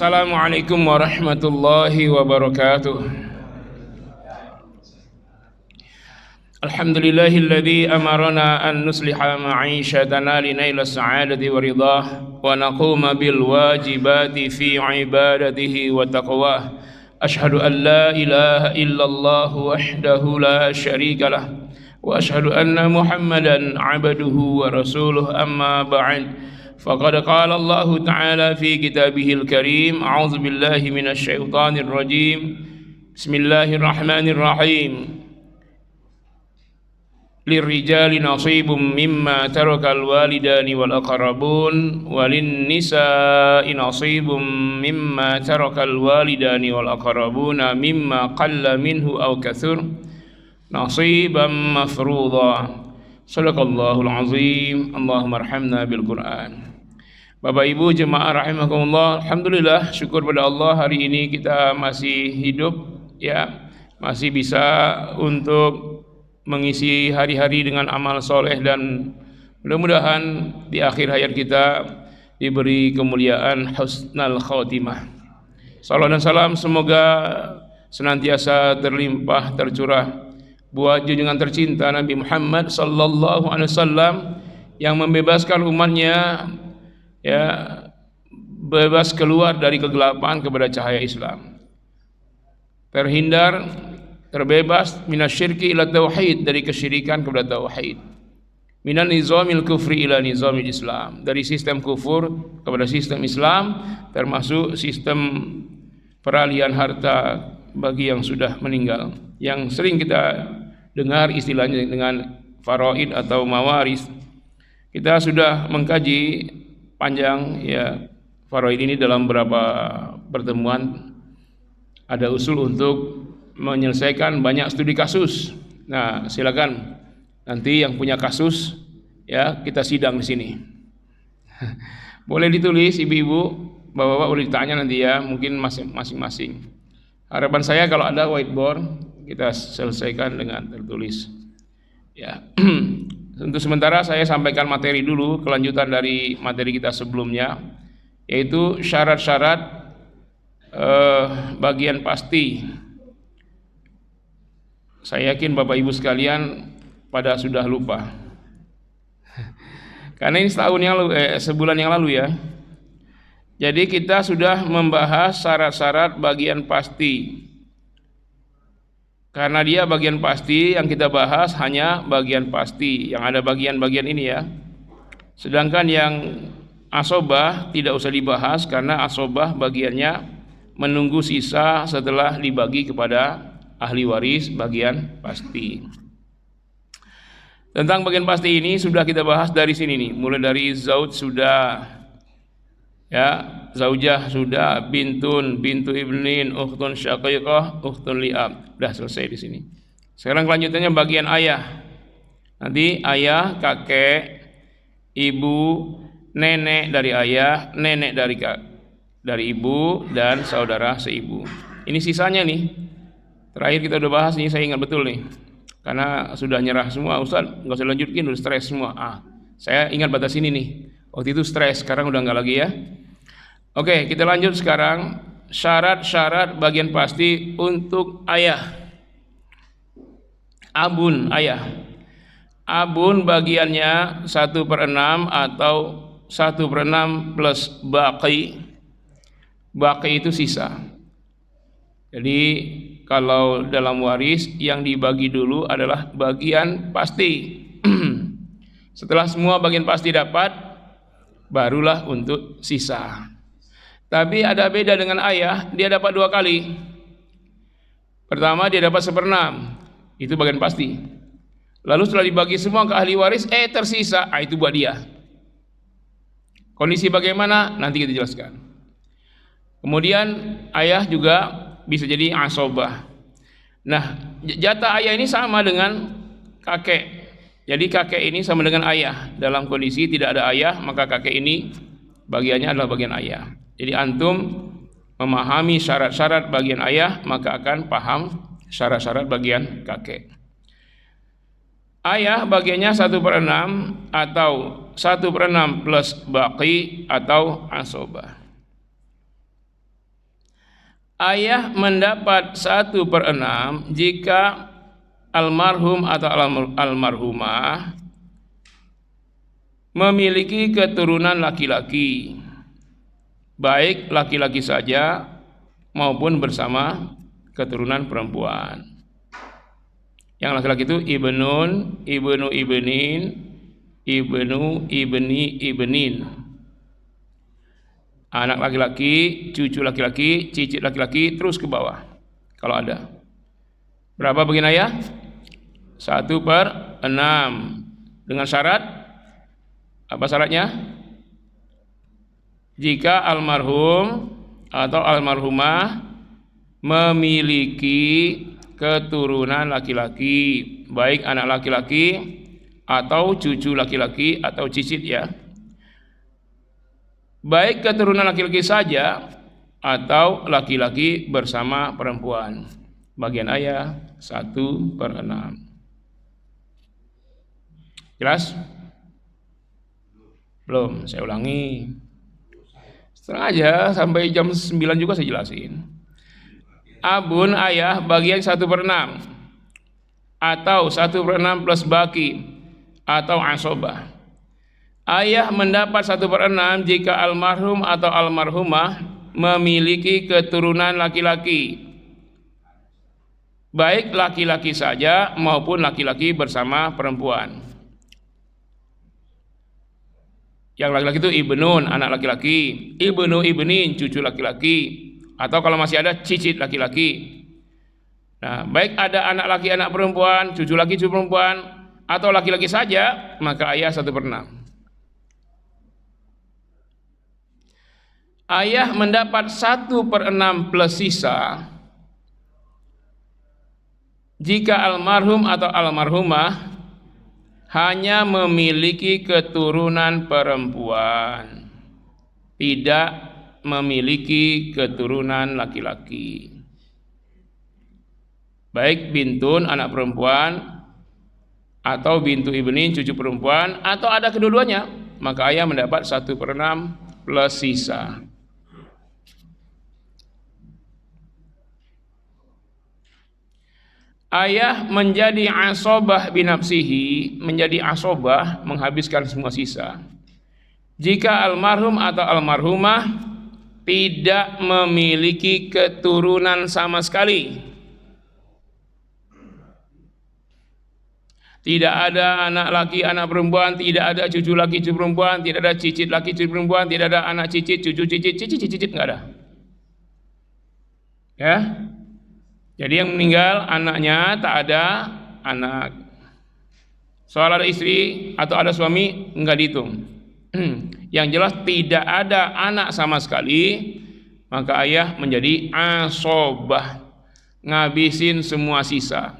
Assalamualaikum warahmatullahi wabarakatuh. Alhamdulillahilladzi amarna an nusliha ma'ishatana linaila sa'adati wa ridah wa naquma bil wajibati fi ibadatihi wa taqwah. Ashhadu an la ilaha illallah wahdahu la syarika lah wa ashhadu anna Muhammadan 'abduhu wa rasuluh, amma ba'd. فقد قال الله تعالى في كتابه الكريم: أعوذ بالله من الشيطان الرجيم بسم الله الرحمن الرحيم للرجال نصيب مما ترك الوالدان والأقربون وللنساء نصيب مما ترك الوالدان والأقربون مما قل منه أو كثر نصيبا مفروضا صدق الله العظيم اللهم ارحمنا بالقرآن. Bapak Ibu jemaah rahimakumullah, alhamdulillah, syukur pada Allah hari ini kita masih hidup, ya, masih bisa untuk mengisi hari-hari dengan amal soleh, dan mudah-mudahan di akhir hayat kita diberi kemuliaan husnul khotimah. Salam dan salam semoga senantiasa terlimpah tercurah buat junjungan tercinta Nabi Muhammad sallallahu alaihi wasallam yang membebaskan umatnya, ya, bebas keluar dari kegelapan kepada cahaya Islam, terhindar, terbebas minasyirki ila tauhid, dari kesyirikan kepada tauhid, minan nizamil kufri ila nizamil Islam, dari sistem kufur kepada sistem Islam, termasuk sistem peralihan harta bagi yang sudah meninggal, yang sering kita dengar istilahnya dengan faraid atau mawaris. Kita sudah mengkaji panjang, ya, faraid ini dalam beberapa pertemuan. Ada usul untuk menyelesaikan banyak studi kasus. Nah, silakan nanti yang punya kasus, ya, kita sidang di sini. Boleh ditulis ibu-ibu, bapak-bapak boleh ditanya nanti, ya, mungkin masing-masing. Harapan saya kalau ada whiteboard kita selesaikan dengan tertulis, ya. Untuk sementara saya sampaikan materi dulu, kelanjutan dari materi kita sebelumnya, yaitu syarat-syarat bagian pasti. Saya yakin Bapak Ibu sekalian pada sudah lupa, karena ini sebulan yang lalu, ya. Jadi kita sudah membahas syarat-syarat bagian pasti. Karena dia bagian pasti, yang kita bahas hanya bagian pasti, yang ada bagian-bagian ini, ya. Sedangkan yang asobah tidak usah dibahas, karena asobah bagiannya menunggu sisa setelah dibagi kepada ahli waris bagian pasti. Tentang bagian pasti ini sudah kita bahas dari sini nih, mulai dari zauj sudah, ya, zaujah sudah, bintu ibnin, ukhtun syaqiqah, ukhtun li'ab, sudah selesai di sini. Sekarang kelanjutannya bagian ayah. Nanti ayah, kakek, ibu, nenek dari ayah, nenek dari ibu, dan saudara seibu. Ini sisanya nih. Terakhir kita udah bahas ini, saya ingat betul nih. Karena sudah nyerah semua, Ustaz, enggak usah lanjutin, udah stres semua. Saya ingat batas ini nih. Waktu itu stres, sekarang udah enggak lagi, ya. Oke, kita lanjut sekarang. Syarat-syarat bagian pasti untuk ayah. Abun, ayah. Abun bagiannya 1/6 atau 1/6 plus baqi. Baqi itu sisa. Jadi kalau dalam waris yang dibagi dulu adalah bagian pasti. Setelah semua bagian pasti dapat, barulah untuk sisa. Tapi ada beda dengan ayah, dia dapat 2 kali. Pertama dia dapat 1/6, itu bagian pasti. Lalu setelah dibagi semua ke ahli waris, tersisa, itu buat dia. Kondisi bagaimana? Nanti kita jelaskan. Kemudian ayah juga bisa jadi asobah. Nah, jatah ayah ini sama dengan kakek. Jadi kakek ini sama dengan ayah. Dalam kondisi tidak ada ayah, maka kakek ini bagiannya adalah bagian ayah. Jadi antum memahami syarat-syarat bagian ayah, maka akan paham syarat-syarat bagian kakek. Ayah bagiannya 1/6 atau 1/6 plus baqi atau asobah. Ayah mendapat 1/6 jika almarhum atau almarhumah memiliki keturunan laki-laki, baik laki-laki saja maupun bersama keturunan perempuan. Yang laki-laki itu ibnun, ibnu ibnin, ibnu ibni ibnin. Anak laki-laki, cucu laki-laki, cicit laki-laki, terus ke bawah kalau ada. Berapa bagian ayah? 1/6. Dengan syarat, apa syaratnya? Jika almarhum atau almarhumah memiliki keturunan laki-laki, baik anak laki-laki atau cucu laki-laki atau cicit ya. Baik keturunan laki-laki saja atau laki-laki bersama perempuan. Bagian ayah 1/6. Jelas? Belum, saya ulangi. Setengah aja, sampai jam 9 juga saya jelasin. Abun ayah bagian 1/6 atau 1/6 plus baki atau asobah. Ayah mendapat 1/6 jika almarhum atau almarhumah memiliki keturunan laki-laki, baik laki-laki saja maupun laki-laki bersama perempuan. Yang laki-laki itu ibnun, anak laki-laki, ibnu ibnin, cucu laki-laki, atau kalau masih ada cicit laki-laki. Nah, baik ada anak laki, anak perempuan, cucu laki, cucu perempuan, atau laki-laki saja, maka ayah 1/6. Ayah mendapat 1/6 plus sisa jika almarhum atau almarhumah hanya memiliki keturunan perempuan, tidak memiliki keturunan laki-laki. Baik bintun, anak perempuan, atau bintu ibnin, cucu perempuan, atau ada kedua-duanya, maka ayah mendapat 1/6 plus sisa. Ayah menjadi asobah binafsihi, menjadi asobah, menghabiskan semua sisa, jika almarhum atau almarhumah tidak memiliki keturunan sama sekali. Tidak ada anak laki, anak perempuan, tidak ada cucu laki, cucu perempuan, tidak ada cicit laki, cucu perempuan, tidak ada anak cicit, cucu cicit, cicit, enggak ada. Ya. Jadi yang meninggal anaknya tak ada anak. Soal ada istri atau ada suami enggak dihitung. Yang jelas tidak ada anak sama sekali, maka ayah menjadi asobah, ngabisin semua sisa.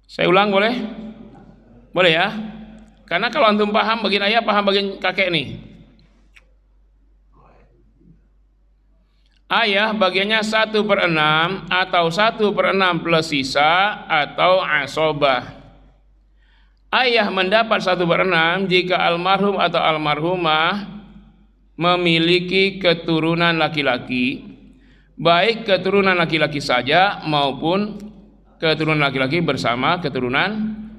Saya ulang boleh? Boleh ya? Karena kalau antum paham bagian ayah, paham bagian kakek nih. Ayah bagiannya 1/6 atau 1/6 plus sisa atau asobah. Ayah mendapat 1/6 jika almarhum atau almarhumah memiliki keturunan laki-laki, baik keturunan laki-laki saja maupun keturunan laki-laki bersama keturunan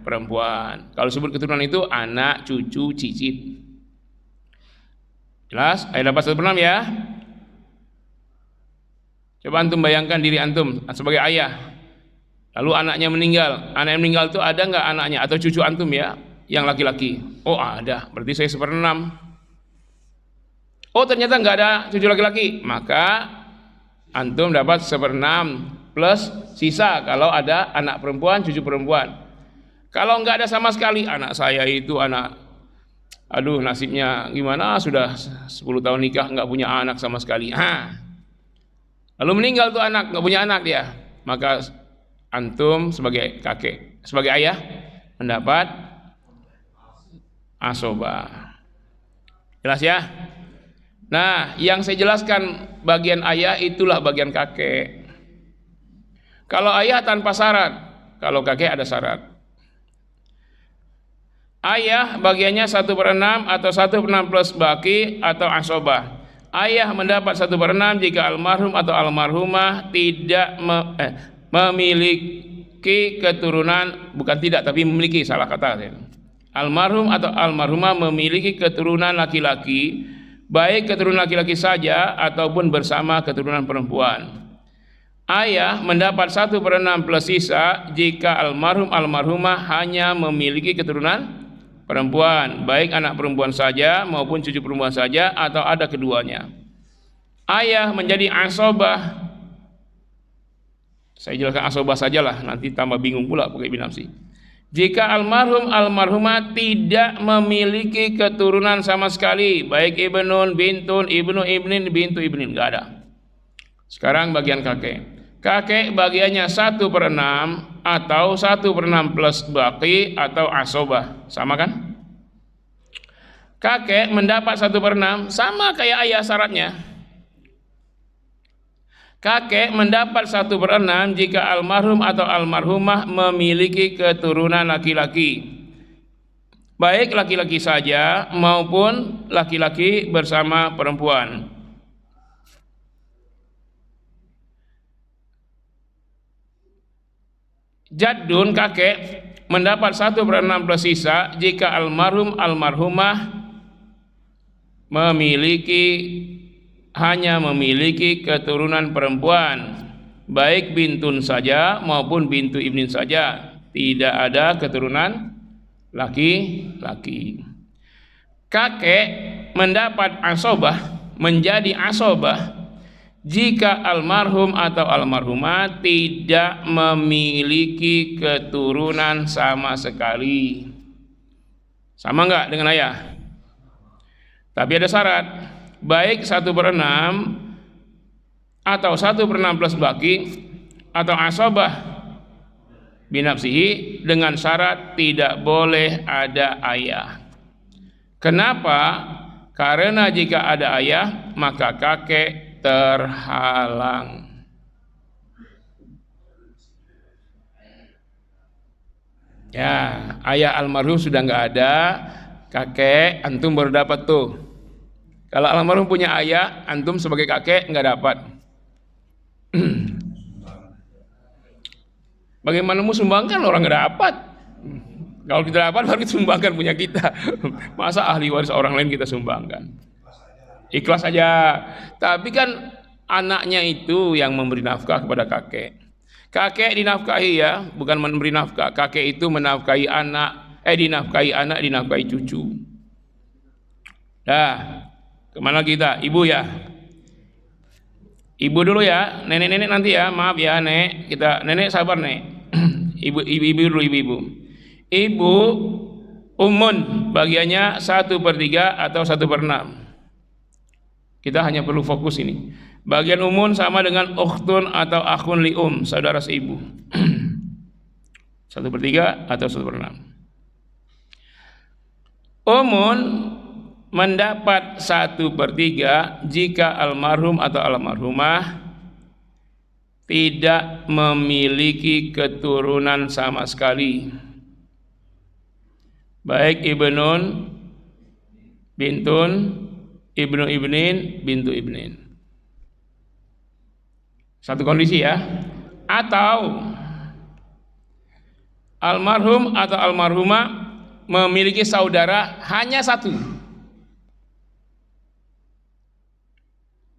perempuan. Kalau sebut keturunan itu anak, cucu, cicit. Jelas? Ayah dapat 1/6 ya. Coba antum bayangkan diri antum sebagai ayah, lalu anaknya meninggal. Anak yang meninggal itu ada nggak anaknya atau cucu antum ya, yang laki-laki? Oh ada, berarti saya 1/6. Oh ternyata nggak ada cucu laki-laki, maka antum dapat 1/6 plus sisa kalau ada anak perempuan, cucu perempuan. Kalau nggak ada sama sekali, anak saya itu anak, aduh nasibnya gimana, sudah 10 tahun nikah nggak punya anak sama sekali. Lalu meninggal tuh anak, nggak punya anak dia, maka antum sebagai kakek, sebagai ayah mendapat asobah. Jelas ya? Nah, yang saya jelaskan bagian ayah itulah bagian kakek. Kalau ayah tanpa syarat, kalau kakek ada syarat. Ayah bagiannya 1/6 atau 1/6 plus baki atau asobah. Ayah mendapat 1/6 jika almarhum atau almarhumah tidak memiliki keturunan, bukan tidak tapi memiliki, salah kata saya. Almarhum atau almarhumah memiliki keturunan laki-laki, baik keturunan laki-laki saja ataupun bersama keturunan perempuan. Ayah mendapat 1/6 plus sisa jika almarhum almarhumah hanya memiliki keturunan perempuan, baik anak perempuan saja maupun cucu perempuan saja atau ada keduanya. Ayah menjadi asobah. Saya jelaskan asobah sajalah, nanti tambah bingung pula pakai binafsi. Jika almarhum almarhumah tidak memiliki keturunan sama sekali, baik ibnun, bintun, ibnu ibnin, bintu ibnin, enggak ada. Sekarang bagian kakek. Kakek bagiannya 1/6 atau 1/6 plus baki atau asobah, sama kan? Kakek mendapat 1/6, sama kayak ayah syaratnya. Kakek mendapat 1/6 jika almarhum atau almarhumah memiliki keturunan laki-laki, baik laki-laki saja maupun laki-laki bersama perempuan. Jaddun kakek mendapat 1/6 plus sisa jika almarhum almarhumah hanya memiliki keturunan perempuan, baik bintun saja maupun bintu ibnin saja, tidak ada keturunan laki-laki. Kakek mendapat asobah, menjadi asobah jika almarhum atau almarhumah tidak memiliki keturunan sama sekali. Sama enggak dengan ayah? Tapi ada syarat, baik 1/6 atau 1/6 plus baki atau asobah binafsihi, dengan syarat tidak boleh ada ayah. Kenapa? Karena jika ada ayah maka kakek terhalang. Ya, ayah almarhum sudah nggak ada, kakek antum baru dapat tuh. Kalau almarhum punya ayah, antum sebagai kakek nggak dapat. Bagaimana mau sumbangkan, orang nggak dapat? Kalau kita dapat baru kita sumbangkan punya kita. Masa ahli waris orang lain kita sumbangkan? Ikhlas saja. Tapi kan anaknya itu yang memberi nafkah kepada kakek. Kakek dinafkahi ya, bukan memberi nafkah. Kakek itu menafkahi anak, dinafkahi cucu. Dah, kemana kita? Ibu ya. Ibu dulu ya, nenek-nenek nanti ya. Maaf ya, Nek. Nenek sabar, Nek. Ibu dulu, ibu. Ibu umun bagiannya 1/3 atau 1/6. Kita hanya perlu fokus ini. Bagian umun sama dengan ukhtun atau akhun li saudara seibu. 1/3 atau 1/6. Umun mendapat 1/3 jika almarhum atau almarhumah tidak memiliki keturunan sama sekali, baik ibnun, bintun, ibnu ibnin, bintu ibnin. Satu kondisi ya. Atau almarhum atau almarhumah memiliki saudara hanya satu.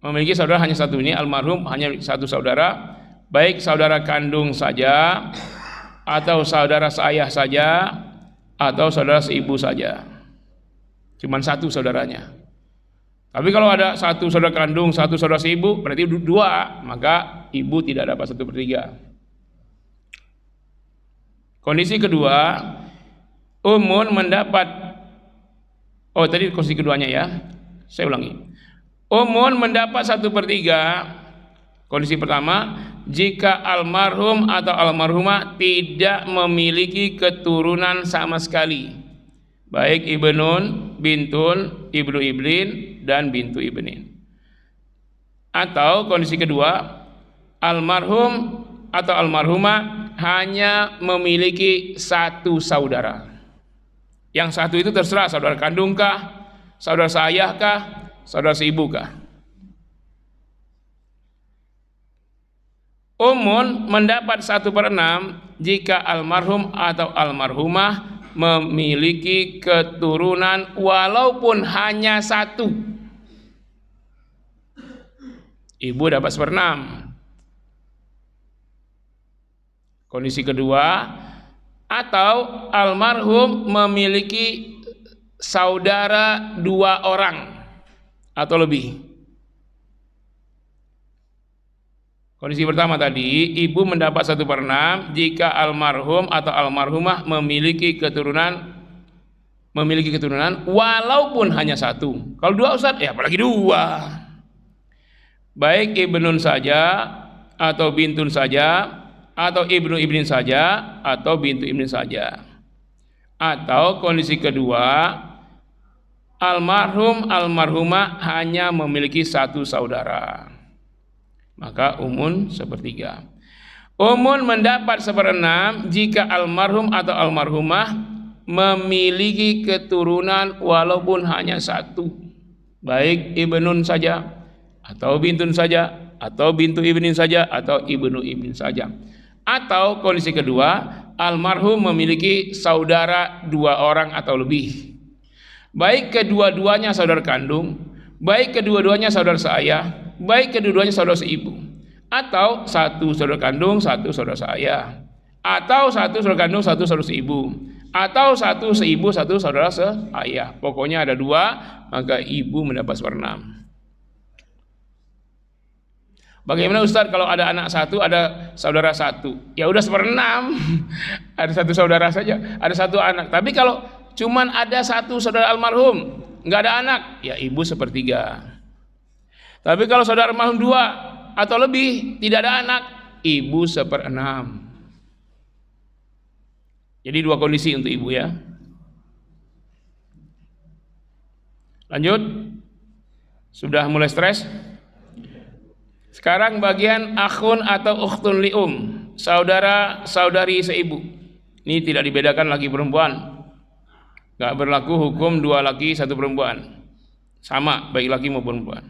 Memiliki saudara hanya satu, ini almarhum hanya satu saudara, baik saudara kandung saja atau saudara seayah saja atau saudara seibu saja. Cuman satu saudaranya. Tapi kalau ada satu saudara kandung, satu saudara seibu, berarti dua, maka ibu tidak dapat 1/3. Kondisi kedua, umun mendapat, tadi kondisi keduanya ya, saya ulangi. Umun mendapat 1/3. Kondisi pertama, jika almarhum atau almarhumah tidak memiliki keturunan sama sekali, baik ibnun, bintun, ibnu ibnin, dan bintu ibnin. Atau kondisi kedua, almarhum atau almarhumah hanya memiliki satu saudara. Yang satu itu terserah saudara kandungkah, saudara seayahkah, saudara seibukah. Umun mendapat 1/6 jika almarhum atau almarhumah memiliki keturunan walaupun hanya 1. Ibu dapat 1/6. Kondisi kedua, atau almarhum memiliki saudara 2 orang atau lebih. Kondisi pertama tadi, ibu mendapat 1/6 jika almarhum atau almarhumah memiliki keturunan walaupun hanya 1. Kalau 2 Ustaz, ya apalagi 2. Baik ibnun saja atau bintun saja, atau ibnu ibnin saja atau bintu ibnin saja. Atau kondisi kedua, almarhum almarhumah hanya memiliki 1 saudara. Maka umun 1/3. Umun mendapat 1/6 jika almarhum atau almarhumah memiliki keturunan walaupun hanya 1. Baik ibnun saja atau bintun saja atau bintu ibnin saja atau ibnu ibnin saja. Atau kondisi kedua, almarhum memiliki saudara 2 orang atau lebih. Baik kedua-duanya saudara kandung, baik kedua-duanya saudara seayah, baik kedua-duanya saudara seibu, atau 1 saudara kandung, 1 saudara seayah, atau 1 saudara kandung, 1 saudara seibu, atau 1 seibu, 1 saudara seayah. Pokoknya ada 2, maka ibu mendapat 1/6. Bagaimana Ustaz kalau ada anak 1, ada saudara 1? Ya udah 1/6. Ada 1 saudara saja, ada 1 anak. Tapi kalau cuman ada 1 saudara almarhum, nggak ada anak, ya ibu 1/3. Tapi kalau saudara almarhum 2 atau lebih, tidak ada anak, ibu 1/6. Jadi 2 kondisi untuk ibu ya. Lanjut. Sudah mulai stres? Sekarang bagian akhun atau ukhtun li'um, saudara saudari seibu. Ini tidak dibedakan laki perempuan. Gak berlaku hukum 2 laki 1 perempuan. Sama baik laki maupun perempuan.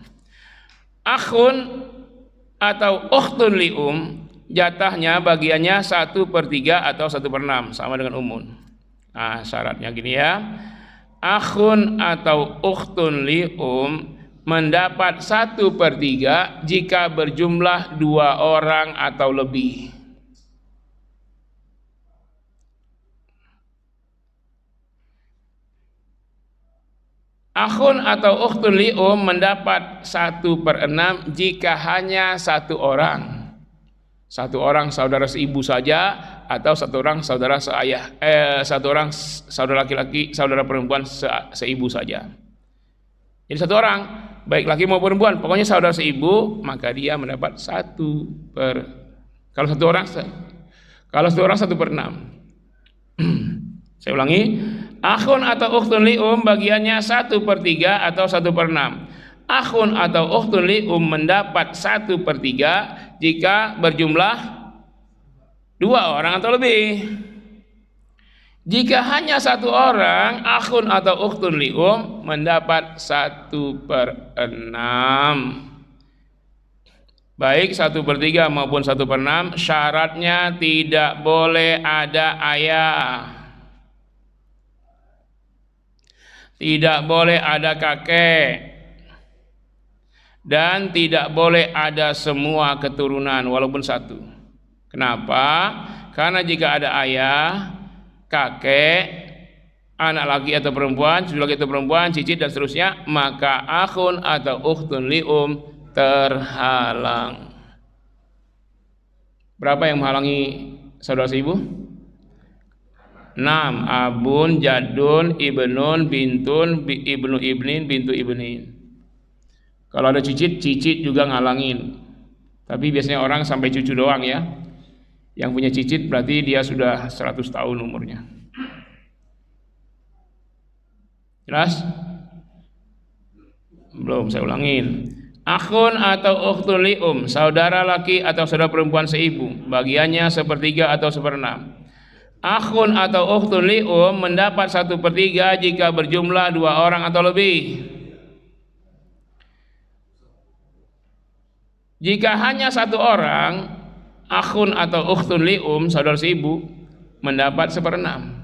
Akhun atau ukhtun li'um, jatahnya bagiannya 1/3 atau 1/6, sama dengan umun. Nah, syaratnya gini ya. Akhun atau ukhtun li'um mendapat 1/3 jika berjumlah 2 orang atau lebih. Akhun atau ukhtun li'um mendapat 1/6 jika hanya 1 orang. 1 orang saudara seibu saja, atau 1 orang saudara seayah, 1 orang saudara laki-laki, saudara perempuan seibu saja. Jadi 1 orang, baik laki maupun perempuan, pokoknya saudara seibu, maka dia mendapat 1/6. Kalau 1 orang 1/6. Saya ulangi, akhun atau ukhtun li'um bagiannya 1/3 atau 1/6. Akhun atau ukhtun li'um mendapat 1/3 jika berjumlah 2 orang atau lebih. Jika hanya 1 orang, akhun atau ukhtun li'um mendapat 1/6. Baik 1/3 maupun 1/6, syaratnya tidak boleh ada ayah, tidak boleh ada kakek, dan tidak boleh ada semua keturunan walaupun 1. Kenapa? Karena jika ada ayah, kakek, anak laki atau perempuan, cucu laki atau perempuan, cicit dan seterusnya, maka akhun atau ukhtun li'um terhalang. Berapa yang menghalangi saudara seibu? 6. Abun, jadun, ibnun, bintun, ibnu ibnin, bintu ibnin. Kalau ada cicit juga ngalangin. Tapi biasanya orang sampai cucu doang ya. Yang punya cicit berarti dia sudah 100 tahun umurnya. Jelas? Belum, saya ulangin. Akhun atau ukhtun li'um, saudara laki atau saudara perempuan seibu, bagiannya 1/3 atau 1/6. Akhun atau ukhtun li'um mendapat 1/3 jika berjumlah 2 orang atau lebih. Jika hanya 1 orang, akhun atau ukhtun li saudara seibu, mendapat 1/6.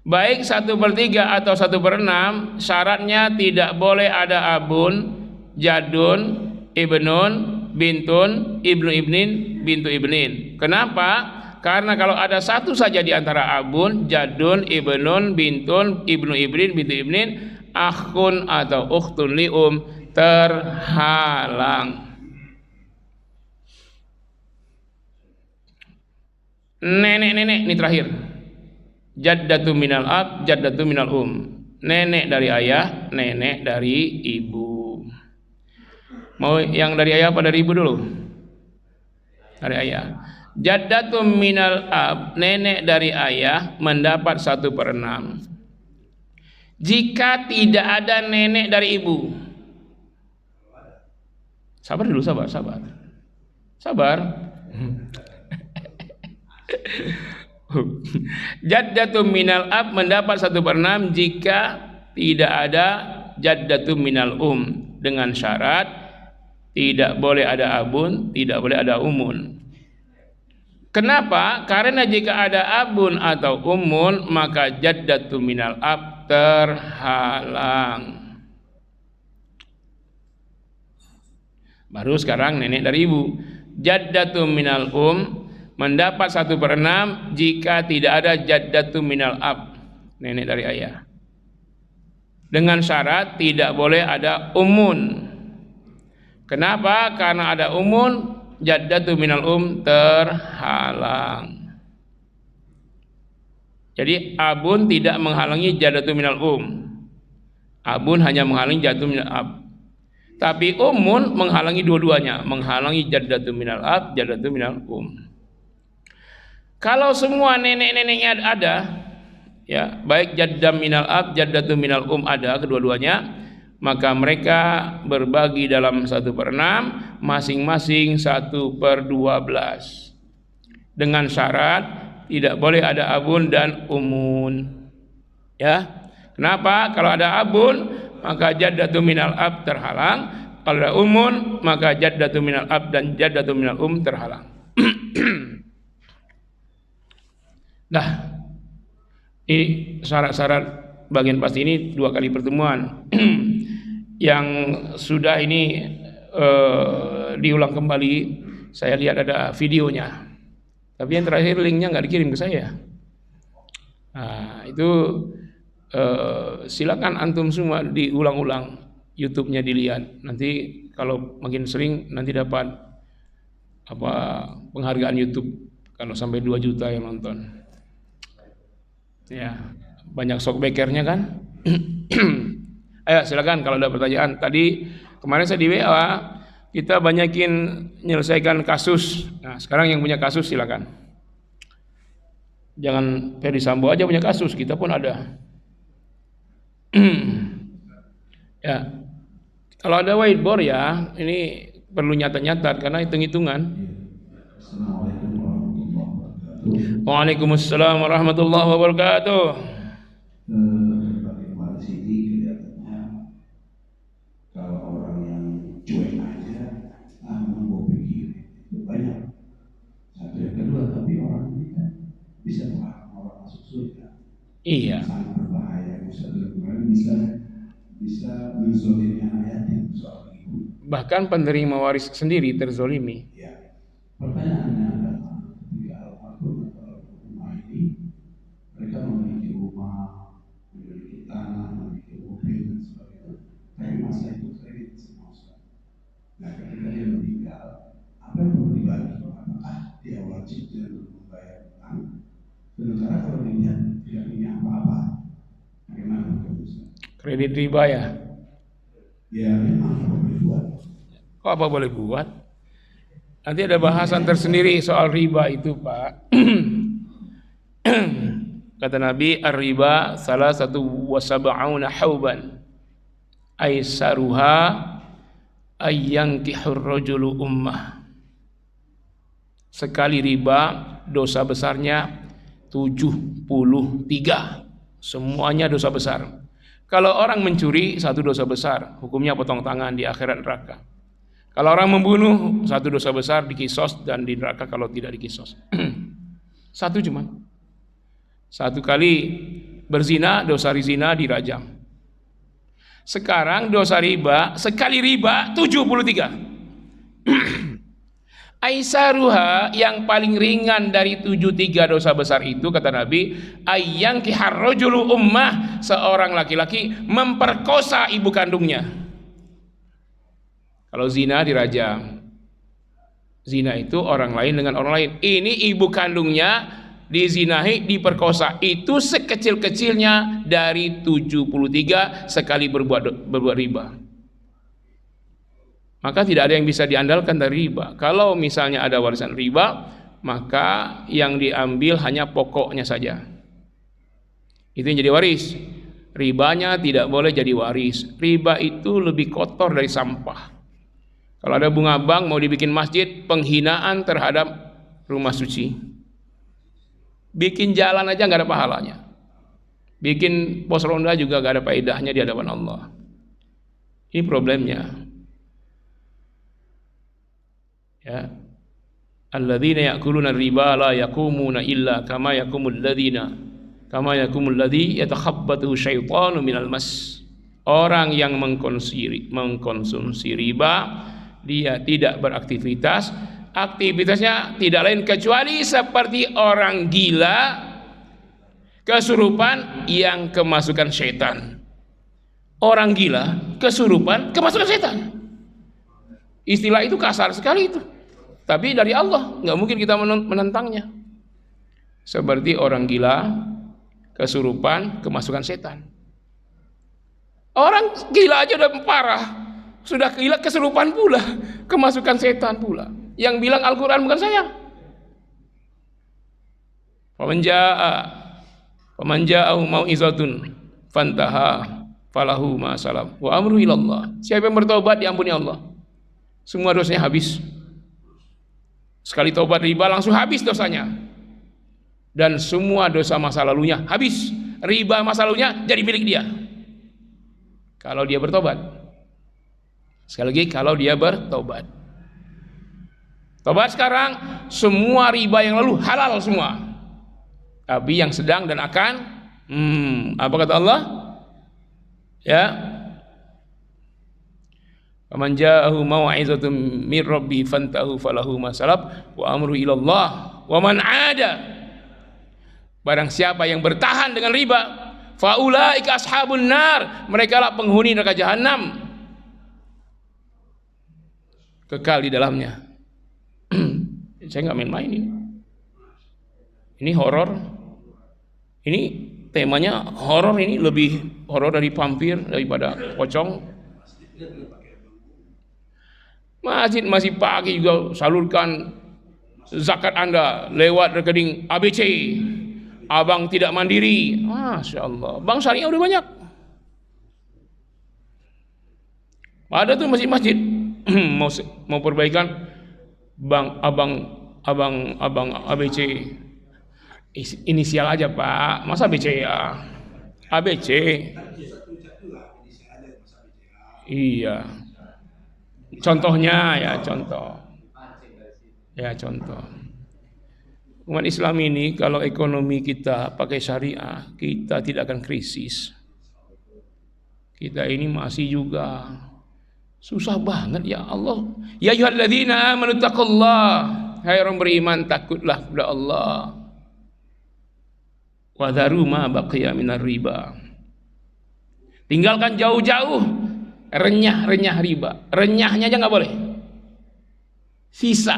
Baik 1/3 atau 1/6, syaratnya tidak boleh ada abun, jadun, ibnun, bintun, ibnu ibnin, bintu ibnin. Kenapa? Karena kalau ada satu saja di antara abun, jadun, ibnun, bintun, ibnu ibnin, bintu ibnin, akhun atau ukhtun li terhalang. Nenek-nenek ini terakhir. Jaddatu minal ab, jaddatu minal Nenek dari ayah, nenek dari ibu. Mau yang dari ayah apa dari ibu dulu? Dari ayah. Jaddatu minal ab, nenek dari ayah mendapat 1/6. Jika tidak ada nenek dari ibu. Sabar dulu, sabar. Jaddatu minal ab mendapat 1/6 jika tidak ada jaddatu minal dengan syarat tidak boleh ada abun, tidak boleh ada umun. Kenapa? Karena jika ada abun atau umun maka jaddatu minal ab terhalang. Baru sekarang nenek dari ibu. Jaddatu minal mendapat 1/6 jika tidak ada jaddatu minal ab, nenek dari ayah. Dengan syarat tidak boleh ada umun. Kenapa? Karena ada umun, jaddatu minal terhalang. Jadi abun tidak menghalangi jaddatu minal Abun hanya menghalangi jaddatu minal ab. Tapi umun menghalangi dua-duanya, menghalangi jaddatu minal ab, jaddatu minal Kalau semua nenek-neneknya ada, ya, baik jaddam minal ab, jaddatu minal ada kedua-duanya, maka mereka berbagi dalam 1/6, masing-masing 1/12. Dengan syarat tidak boleh ada abun dan umun. Ya. Kenapa? Kalau ada abun, maka jaddatu minal ab terhalang. Kalau ada umun, maka jaddatu minal ab dan jaddatu minal terhalang. Nah, ini syarat-syarat bagian pasti ini 2 kali pertemuan. Yang sudah ini diulang kembali, saya lihat ada videonya. Tapi yang terakhir linknya nggak dikirim ke saya. Nah, itu silakan antum semua diulang-ulang, YouTube-nya dilihat. Nanti kalau makin sering nanti dapat penghargaan YouTube kalau sampai 2 juta yang nonton. Ya, banyak shockbackernya kan. Ayo silakan kalau ada pertanyaan. Tadi kemarin saya di WA, kita banyakin menyelesaikan kasus. Nah, sekarang yang punya kasus silakan. Jangan Ferdi Sambo aja punya kasus, kita pun ada. Ya, kalau ada whiteboard ya, ini perlu nyata-nyata karena hitung-hitungan. Waalaikumsalam warahmatullahi wabarakatuh. Bagaimana sini kelihatannya kalau orang yang cuek aja mau pikir itu banyak. Satu yang kedua, tapi orang ini kan bisa orang masuk surga. Iya. Sangat berbahaya. Bisa menzolimi ayatin soal ibu. Bahkan penerima waris sendiri terzolimi. Ya. Pertanyaannya adalah ketika almarhum atau rumah ini mereka memiliki rumah, memiliki tanah, memiliki mobil dan sebagainya. Tapi masa itu kredit semua. Nah, ketika dia meninggal, apa yang perlu dibagi? Apakah dia wajib untuk membayar utang? Sementara kalau dia tidak punya apa-apa, bagaimana hukumnya? Kredit riba ya? Ya, memang boleh buat. Kok apa boleh buat? Nanti ada bahasan tersendiri soal riba itu, Pak. Kata Nabi, ar-riba salah satu wasab'una hauban. Aisaruha ayyankihur rajulu ummah. Sekali riba dosa besarnya 73. Semuanya dosa besar. Kalau orang mencuri, satu dosa besar, hukumnya potong tangan di akhirat neraka. Kalau orang membunuh, satu dosa besar dikisos dan di neraka kalau tidak dikisos. Satu cuman. Satu kali berzina, dosa zina dirajam. Sekarang dosa riba, sekali riba 73. Aisaruha, yang paling ringan dari 73 dosa besar itu, kata Nabi, ayyang kiharrojulu ummah, seorang laki-laki memperkosa ibu kandungnya. Kalau zina dirajam. Zina itu orang lain dengan orang lain. Ini ibu kandungnya dizinahi, diperkosa. Itu sekecil-kecilnya dari 73 sekali berbuat riba. Maka tidak ada yang bisa diandalkan dari riba. Kalau misalnya ada warisan riba, maka yang diambil hanya pokoknya saja. Itu yang jadi waris. Ribanya tidak boleh jadi waris. Riba itu lebih kotor dari sampah. Kalau ada bunga bank mau dibikin masjid, penghinaan terhadap rumah suci. Bikin jalan aja nggak ada pahalanya. Bikin pos ronda juga nggak ada faedahnya di hadapan Allah. Ini problemnya. Ya. Alladzina ya'kuluna riba la yaqumuna illa kama yaqumul ladzi yatakhabbathu syaitanu minal mas. Orang yang mengkonsumsi riba, dia tidak beraktivitas, aktivitasnya tidak lain kecuali seperti orang gila kesurupan yang kemasukan syaitan. Orang gila kesurupan kemasukan syaitan. Istilah itu kasar sekali itu, tapi dari Allah, nggak mungkin kita menentangnya. Seperti orang gila kesurupan kemasukan setan. Orang gila aja udah parah, sudah gila kesurupan pula, kemasukan setan pula. Yang bilang Al-Quran bukan saya. Faman ja'ahu mau'izatun fantaha falahu ma salam wa amru ilallah. Siapa yang bertobat diampuni Allah, semua dosanya habis. Sekali tobat riba langsung habis dosanya, dan semua dosa masa lalunya habis. Riba masa lalunya jadi milik dia kalau dia bertobat. Sekali lagi, kalau dia bertobat. Tobat sekarang, semua riba yang lalu halal semua. Tapi yang sedang dan akan, apa kata Allah? Ya, faman ja'ahu mau'izatun mir rabbi fantahu falahu ma salaf wa amru ilallah wa man 'ada. Barang siapa yang bertahan dengan riba, faulaika ashabun nar, mereka lah penghuni neraka jahanam, kekal di dalamnya. Saya nggak main-main ini. Ini horor. Ini temanya horor, ini lebih horor dari vampir daripada pocong. Masjid masih pagi juga salurkan zakat Anda lewat rekening ABC. Abang tidak mandiri. Masya Allah, bank syariah udah banyak. Ada tuh masjid-masjid mau perbaikan bank abang ABC. Inisial aja Pak, masa ABC ya? ABC. Iya. Contohnya ya, contoh. Umat Islam ini kalau ekonomi kita pakai syariah, kita tidak akan krisis. Kita ini masih juga susah banget ya Allah. Ya ayyuhalladzina amanu taqullah. Hai orang beriman, takutlah kepada Allah. Wa dharu ma baqiya minar riba. Tinggalkan jauh-jauh renyah-renyah riba. Renyahnya aja nggak boleh. Sisa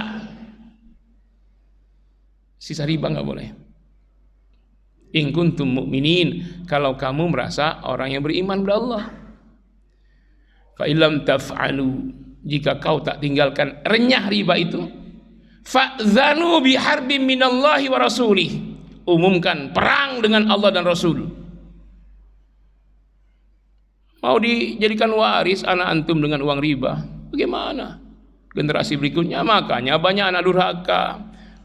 riba nggak boleh. In kuntum mu'minin, kalau kamu merasa orang yang beriman kepada Allah. Fa illam taf'alu, jika kau tak tinggalkan renyah riba itu, fa'zanu biharbin minallahi wa rasulih, umumkan perang dengan Allah dan Rasul. Mau dijadikan waris anak antum dengan uang riba, bagaimana generasi berikutnya? Makanya banyak anak durhaka,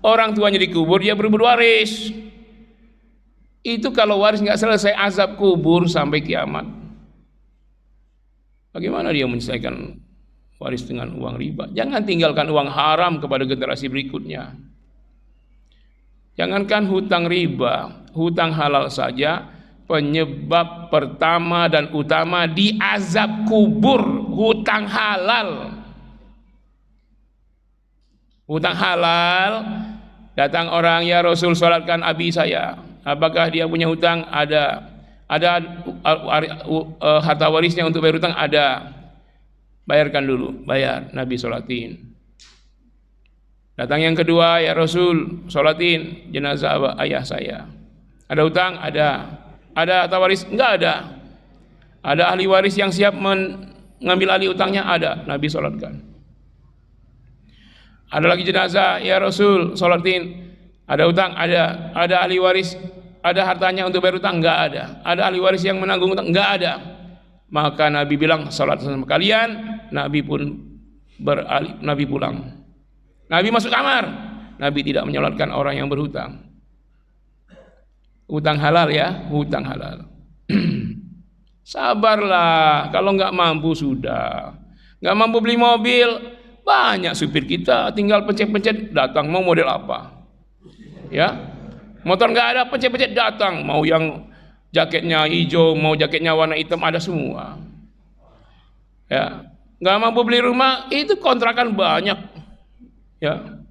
orang tuanya dikubur, dia berebut waris. Itu kalau waris nggak selesai azab kubur sampai kiamat, bagaimana dia menyelesaikan waris dengan uang riba. Jangan tinggalkan uang haram kepada generasi berikutnya. Jangankan hutang riba, hutang halal saja penyebab pertama dan utama di azab kubur, hutang halal. Hutang halal, datang orang, ya Rasul salatkan abi saya. Apakah dia punya hutang? Ada harta warisnya untuk bayar hutang? Ada. Bayarkan dulu, bayar. Nabi salatin. Datang yang kedua, ya Rasul salatin jenazah ayah saya. Ada hutang? Ada. Ada harta waris? Enggak ada. Ada ahli waris yang siap mengambil alih hutangnya? Ada. Nabi salatkan. Ada lagi jenazah, ya Rasul salatin. Ada hutang? Ada. Ada ahli waris? Ada hartanya untuk bayar hutang? Enggak ada. Ada ahli waris yang menanggung hutang? Enggak ada. Maka Nabi bilang, salat sama kalian. Nabi pun beralih, Nabi pulang. Nabi masuk kamar. Nabi tidak menyolatkan orang yang berhutang. Hutang halal ya, hutang halal. Sabarlah, kalau nggak mampu sudah. Nggak mampu beli mobil, banyak supir kita tinggal pencet-pencet datang, mau model apa? Ya, motor nggak ada, pencet-pencet datang, mau yang jaketnya hijau, mau jaketnya warna hitam, ada semua. Ya, nggak mampu beli rumah, itu kontrakan banyak. Ya,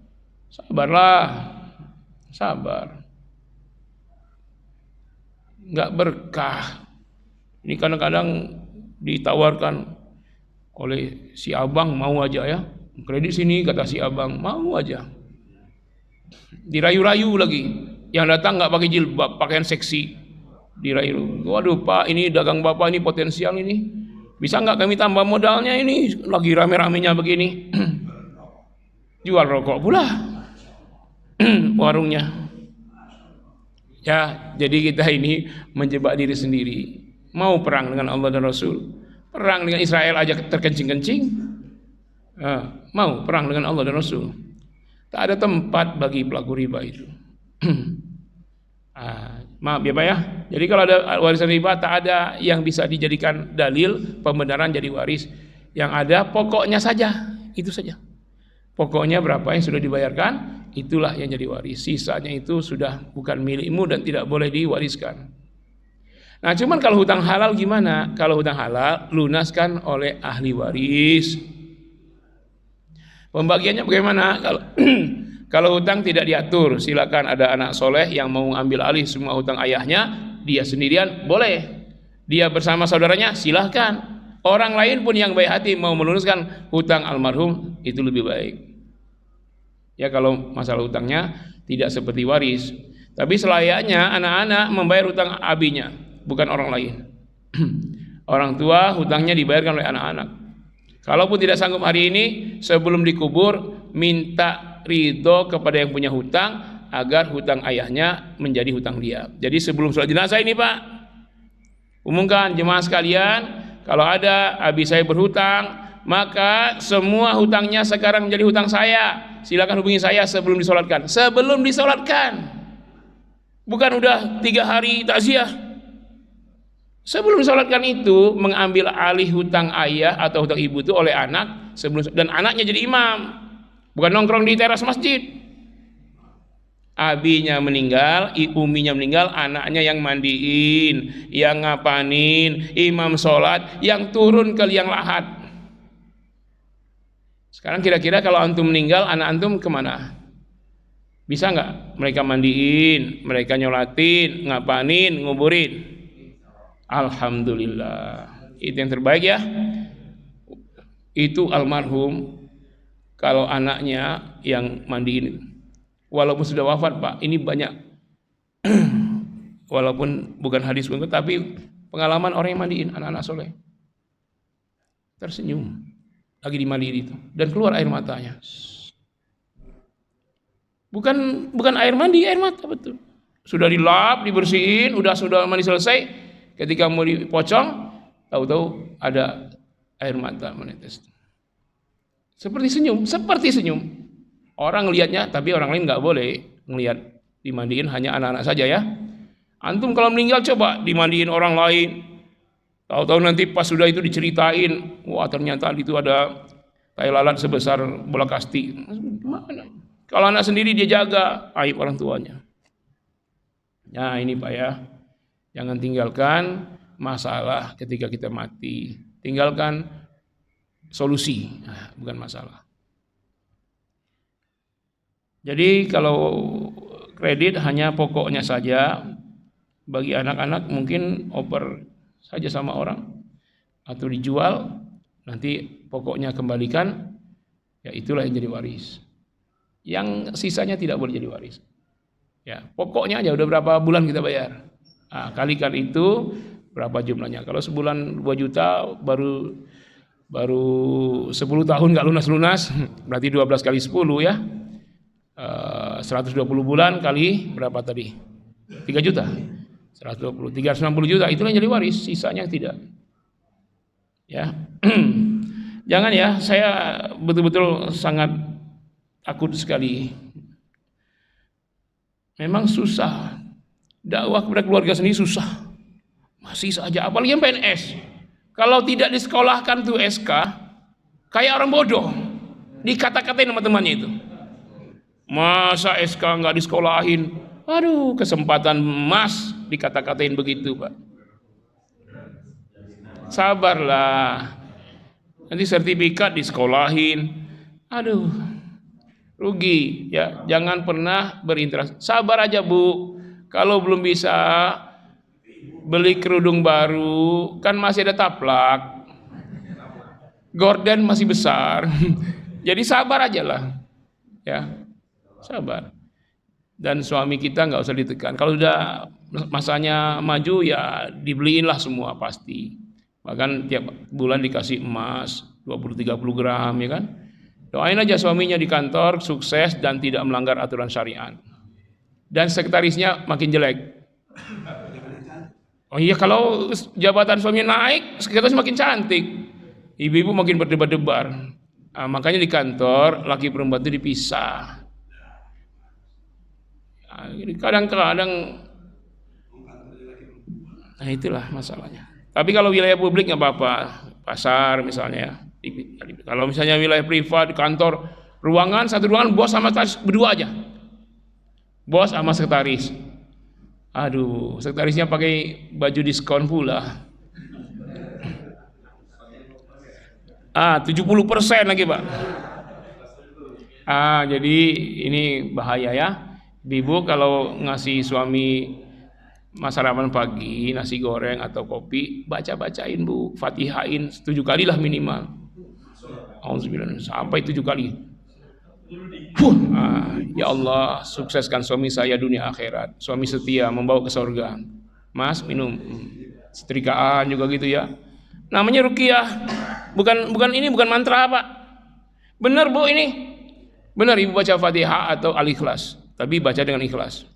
sabarlah, sabar. Nggak berkah. Ini kadang-kadang ditawarkan oleh si abang, mau aja ya, kredit sini kata si abang, mau aja. Dirayu-rayu lagi. Yang datang nggak pakai jilbab, pakaian seksi, dirayu. Waduh Pak, ini dagang Bapak ini potensial ini. Bisa nggak kami tambah modalnya ini? Lagi rame-ramenya begini. Jual rokok pula warungnya. Ya, jadi kita ini menjebak diri sendiri. Mau perang dengan Allah dan Rasul, perang dengan Israel aja terkencing-kencing. Mau perang dengan Allah dan Rasul. Tak ada tempat bagi pelaku riba itu. Maaf ya Pak ya. Jadi kalau ada warisan riba, tak ada yang bisa dijadikan dalil pembenaran jadi waris. Yang ada pokoknya saja, itu saja. Pokoknya berapa yang sudah dibayarkan, itulah yang jadi waris. Sisanya itu sudah bukan milikmu dan tidak boleh diwariskan. Nah, cuman kalau hutang halal gimana? Kalau hutang halal lunaskan oleh ahli waris. Pembagiannya bagaimana? Kalau hutang tidak diatur, silakan ada anak soleh yang mau ambil alih semua hutang ayahnya, dia sendirian boleh. Dia bersama saudaranya silahkan. Orang lain pun yang baik hati mau melunaskan hutang almarhum, itu lebih baik. Ya, kalau masalah hutangnya tidak seperti waris. Tapi selayaknya anak-anak membayar hutang abinya, bukan orang lain. Orang tua hutangnya dibayarkan oleh anak-anak. Kalaupun tidak sanggup hari ini, sebelum dikubur minta ridho kepada yang punya hutang agar hutang ayahnya menjadi hutang dia. Jadi sebelum sholat jenazah ini Pak, umumkan jemaah sekalian, kalau ada abi saya berhutang, maka semua hutangnya sekarang menjadi hutang saya. Silakan hubungi saya sebelum disolatkan. Sebelum disolatkan, bukan udah 3 hari takziah. Sebelum disolatkan itu mengambil alih hutang ayah atau hutang ibu itu oleh anak sebelum, dan anaknya jadi imam, bukan nongkrong di teras masjid. Abinya meninggal, uminya meninggal, anaknya yang mandiin, yang ngapanin, imam sholat, yang turun ke liang lahat. Sekarang kira-kira kalau antum meninggal, anak antum kemana? Bisa nggak mereka mandiin, mereka nyolatin, ngapanin, nguburin? Alhamdulillah, itu yang terbaik ya. Itu almarhum kalau anaknya yang mandiin. Walaupun sudah wafat Pak, ini banyak walaupun bukan hadis pun, tapi pengalaman orang yang mandiin anak-anak soleh, tersenyum lagi dimandiin itu dan keluar air matanya. Bukan air mandi, air mata betul. Sudah dilap, dibersihin, sudah mandi selesai, ketika mau dipocong, tahu-tahu ada air mata menetes. Seperti senyum. Orang ngelihatnya, tapi orang lain nggak boleh ngelihat dimandiin, hanya anak-anak saja ya. Antum kalau meninggal coba dimandiin orang lain, tahu-tahu nanti pas sudah itu diceritain, wah ternyata itu ada Tai lalat sebesar bola kasti. Gimana? Kalau anak sendiri dia jaga aib orang tuanya. Nah ini Pak ya, jangan tinggalkan masalah ketika kita mati. Tinggalkan solusi, bukan masalah. Jadi kalau kredit hanya pokoknya saja, bagi anak-anak mungkin oper saja sama orang atau dijual, nanti pokoknya kembalikan, ya itulah yang jadi waris. Yang sisanya tidak boleh jadi waris. Ya, pokoknya aja udah berapa bulan kita bayar. Nah, kalikan itu berapa jumlahnya. Kalau sebulan 2 juta baru 10 tahun nggak lunas-lunas, berarti 12 kali 10 ya. 120 bulan kali berapa tadi? 3 juta. 120, 360 juta, itulah yang jadi waris, sisanya tidak. Ya. Jangan ya, saya betul-betul sangat takut sekali. Memang susah. Dakwah kepada keluarga sendiri susah. Masih saja, apalagi yang PNS. Kalau tidak disekolahkan tuh SK, kayak orang bodoh. Dikata-katain sama temannya itu. Masa SK nggak disekolahin? Aduh, kesempatan emas dikata-katain begitu, Pak. Sabarlah. Nanti sertifikat disekolahin. Aduh, rugi ya. Jangan pernah berinteraksi. Sabar aja, Bu. Kalau belum bisa beli kerudung baru, kan masih ada taplak. Gorden masih besar. Jadi sabar aja lah. Ya. Sabar. Dan suami kita nggak usah ditekan. Kalau udah masanya maju ya dibeliin lah semua pasti. Bahkan tiap bulan dikasih emas 20-30 gram ya kan. Doain aja suaminya di kantor sukses dan tidak melanggar aturan syariat. Dan sekretarisnya makin jelek. Oh iya, kalau jabatan suaminya naik, sekretaris makin cantik. Ibu-ibu makin berdebar-debar. Nah, makanya di kantor laki perempuan itu dipisah. Kadang-kadang, nah itulah masalahnya. Tapi kalau wilayah publik nggak apa-apa, pasar misalnya. Kalau misalnya wilayah privat di kantor, satu ruangan bos sama sekretaris berdua aja. Bos sama sekretaris. Aduh, sekretarisnya pakai baju diskon pula. 70% lagi Pak. Jadi ini bahaya ya. Ibu kalau ngasih suami sarapan pagi, nasi goreng atau kopi, baca-bacain Bu, Fatihain 7 kali lah minimal. Sampai 7 kali. Ya Allah, sukseskan suami saya dunia akhirat. Suami setia membawa ke surga. Mas minum. Setrikaan juga gitu ya. Namanya ruqyah. Bukan mantra Pak. Benar Bu ini. Benar Ibu baca Fatihah atau Al-Ikhlas. Tapi baca dengan ikhlas.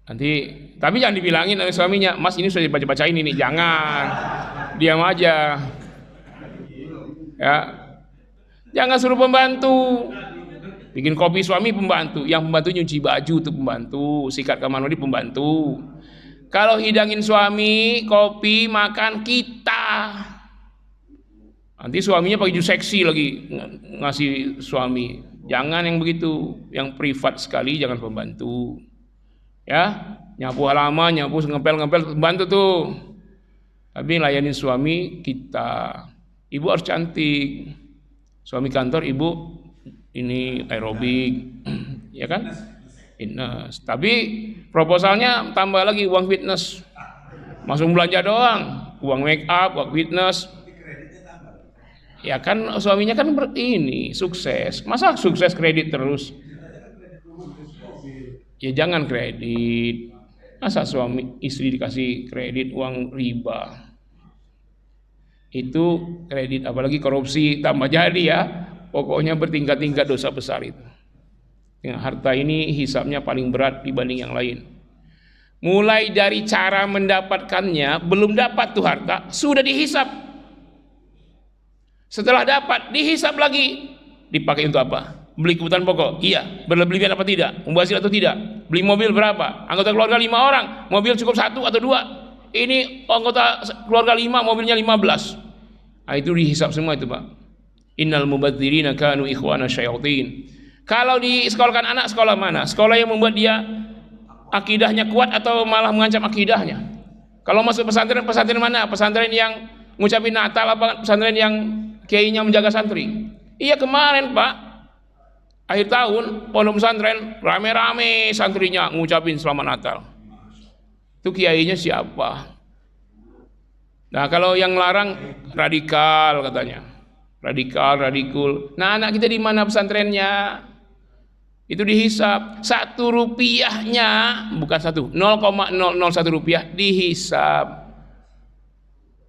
Tapi jangan dibilangin oleh suaminya, Mas ini sudah dibaca-bacain ini, jangan. Diam aja. Ya. Jangan suruh pembantu. Bikin kopi suami pembantu, yang pembantu nyuci baju itu pembantu, sikat kamar mandi pembantu. Kalau hidangin suami, kopi, makan kita. Nanti suaminya pakai baju seksi lagi ngasih suami. Jangan yang begitu, yang privat sekali, jangan pembantu. Ya, nyapu halaman, nyapu ngepel-ngepel pembantu tuh. Tapi layanin suami kita. Ibu harus cantik. Suami kantor, ibu ini aerobik, ya kan? Fitness. Tapi proposalnya tambah lagi uang fitness. Langsung belanja doang, uang make up, uang fitness. Ya kan suaminya kan ini sukses. Masa sukses kredit terus? Ya jangan kredit. Masa suami istri dikasih kredit uang riba? Itu kredit, apalagi korupsi tambah jadi ya. Pokoknya bertingkat-tingkat dosa besar itu. Ya, harta ini hisabnya paling berat dibanding yang lain. Mulai dari cara mendapatkannya, belum dapat tuh harta, sudah dihisab. Setelah dapat, dihisab lagi. Dipakai untuk apa? Beli kebutuhan pokok? Iya. Berlebihan apa tidak? Mubazir atau tidak? Beli mobil berapa? Anggota keluarga 5 orang, mobil cukup 1 atau 2. Ini anggota keluarga 5, mobilnya 15. Itu dihisab semua itu Pak. Innal mubadzirina kanu ikhwana syayatin. Kalau disekolahkan anak, sekolah mana? Sekolah yang membuat dia akidahnya kuat atau malah mengancam akidahnya? Kalau masuk pesantren, pesantren mana? Pesantren yang ngucapin Natal apa pesantren yang kiainya menjaga santri? Iya kemarin Pak, akhir tahun pondok pesantren rame-rame santrinya ngucapin selamat Natal. Itu kiainya siapa? Nah kalau yang larang radikal katanya. Radikul. Nah anak kita di mana pesantrennya? Itu dihisap. 1 rupiahnya, bukan 0,001 rupiah dihisap.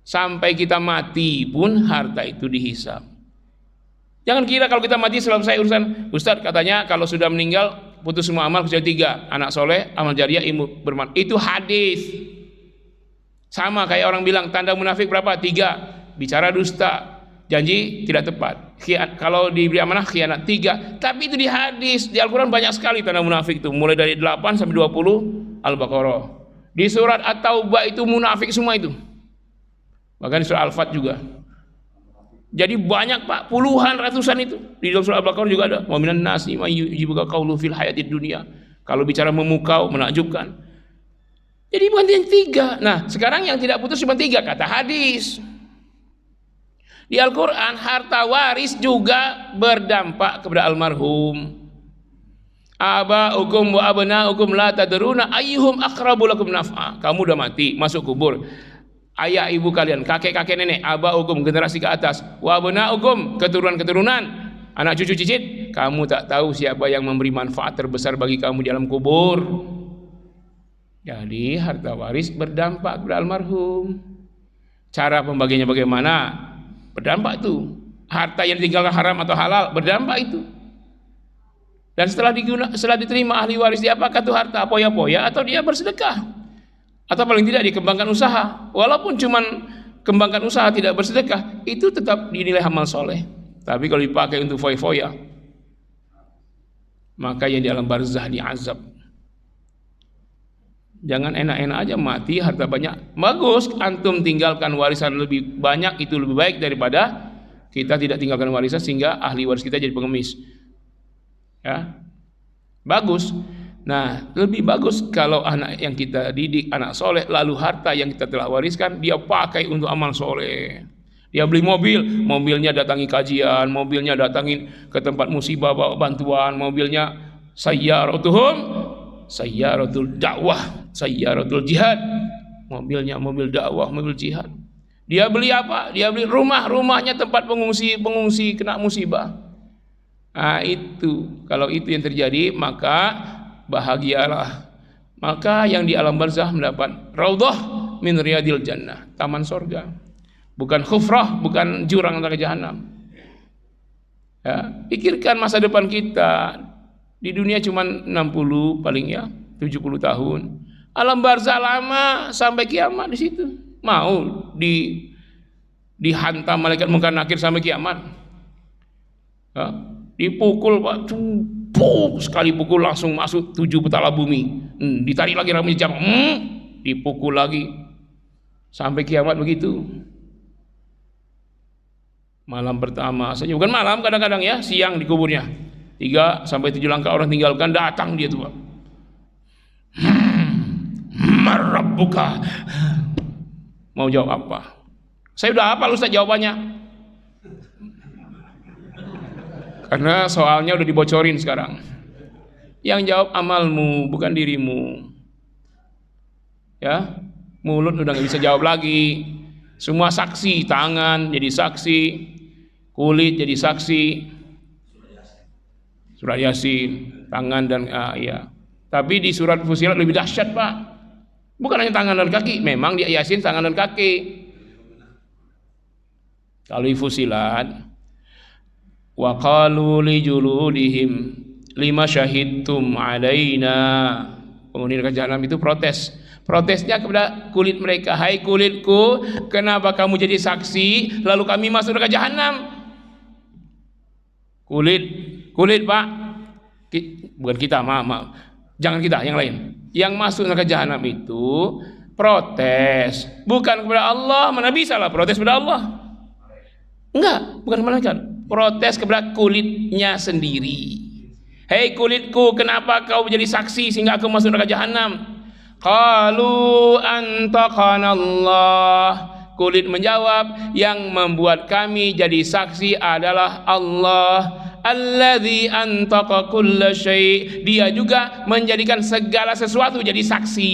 Sampai kita mati pun harta itu dihisap. Jangan kira kalau kita mati selesai urusan. Ustadz katanya kalau sudah meninggal putus semua amal kecuali 3. Anak soleh, amal jariah, ilmu bermanfaat. Itu hadis. Sama kayak orang bilang tanda munafik berapa? 3. Bicara dusta. Janji tidak tepat. Kalau diberi amanah khianat 3. Tapi itu di hadis, di Al-Quran banyak sekali tanda munafik itu. Mulai dari 8 sampai 20 Al-Baqarah. Di surat At-Taubah itu munafik semua itu. Bahkan di surat Al-Fat juga. Jadi banyak Pak, puluhan ratusan itu. Di dalam surat Al-Baqarah juga ada. Wa minan nasi may yujibuka qawlu fil hayatid dunya. Kalau bicara memukau, menakjubkan. Jadi bukan yang 3. Nah, sekarang yang tidak putus cuma 3 kata hadis. Di Al-Quran harta waris juga berdampak kepada almarhum. Aba'ukum wa abna'ukum la tadruna ayyuhum aqrabu lakum naf'a. Kamu udah mati, masuk kubur. Ayah ibu kalian, kakek-kakek nenek, aba'ukum generasi ke atas, wa abna'ukum keturunan-keturunan, anak cucu cicit, kamu tak tahu siapa yang memberi manfaat terbesar bagi kamu di alam kubur. Jadi harta waris berdampak kepada almarhum. Cara pembagiannya bagaimana? Berdampak itu. Harta yang ditinggalkan haram atau halal berdampak itu. Dan setelah diterima ahli waris dia apakah itu harta poya-poya atau dia bersedekah? Atau paling tidak dikembangkan usaha. Walaupun cuman kembangkan usaha tidak bersedekah, itu tetap dinilai amal soleh. Tapi kalau dipakai untuk foya-foya, maka yang di alam barzah diazab. Jangan enak-enak aja mati harta banyak. Bagus antum tinggalkan warisan lebih banyak, itu lebih baik daripada kita tidak tinggalkan warisan sehingga ahli waris kita jadi pengemis. Ya. Bagus. Nah, lebih bagus kalau anak yang kita didik anak soleh, lalu harta yang kita telah wariskan dia pakai untuk amal soleh. Dia beli mobil, mobilnya datangi kajian, mobilnya datangin ke tempat musibah bawa bantuan, mobilnya sayyaratul dakwah, sayyaratul jihad, mobilnya mobil dakwah, mobil jihad. Dia beli apa? Dia beli rumahnya tempat pengungsi kena musibah. Nah itu, kalau itu yang terjadi maka bahagialah. Maka yang di alam barzah mendapat raudhah min riyadil jannah, taman sorga, bukan khufrah, bukan jurang neraka jahanam. Ya, pikirkan masa depan kita. Di dunia cuma 60 paling ya 70 tahun. Alam barzah lama sampai kiamat di situ. Mau dihantam malaikat munkar nakir sampai kiamat. Ya, dipukul Pak, sekali pukul langsung masuk 7 petala bumi. Ditarik lagi rambut jam, dipukul lagi sampai kiamat begitu. Malam pertama saja, bukan malam, kadang-kadang ya siang di kuburnya. 3 sampai 7 langkah orang tinggalkan, datang dia tuh Pak. Marabbuka. Mau jawab apa? Saya udah hafal Ustaz jawabannya. Karena soalnya udah dibocorin sekarang. Yang jawab amalmu, bukan dirimu. Ya, mulut udah nggak bisa jawab lagi. Semua saksi, tangan jadi saksi, kulit jadi saksi. Surat Yasin, tangan dan ya. Tapi di surat Fusilat lebih dahsyat Pak. Bukan hanya tangan dan kaki, memang di Yasin tangan dan kaki. Kalau di Fusilat, wa qalu li juludihim lima syahidtum alaina. Penghuni neraka jahanam itu protes. Protesnya kepada kulit mereka, hai kulitku, kenapa kamu jadi saksi lalu kami masuk neraka jahanam? Kulit Pak, bukan kita, maaf. Jangan kita, yang lain. Yang masuk neraka jahanam itu protes, bukan kepada Allah. Mana bisa lah protes kepada Allah? Enggak, bukan malaikat. protes kepada kulitnya sendiri. Hei kulitku, kenapa kau menjadi saksi sehingga aku masuk neraka jahanam? Qalu antaqana Allah. Kulit menjawab, yang membuat kami jadi saksi adalah Allah. Alladzi antaqa kulla syai'. Dia juga menjadikan segala sesuatu jadi saksi.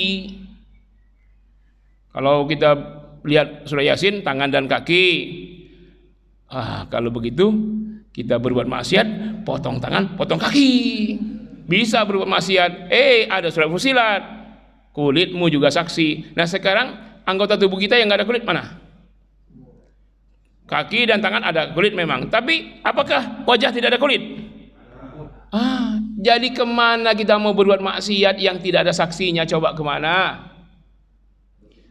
Kalau kita lihat surah Yasin, tangan dan kaki. Kalau begitu kita berbuat maksiat, potong tangan, potong kaki. Bisa berbuat maksiat. Ada surah Fusilat, kulitmu juga saksi. Nah sekarang anggota tubuh kita yang nggak ada kulit mana? Kaki dan tangan ada kulit memang, tapi apakah wajah tidak ada kulit? Jadi kemana kita mau berbuat maksiat yang tidak ada saksinya? Coba kemana?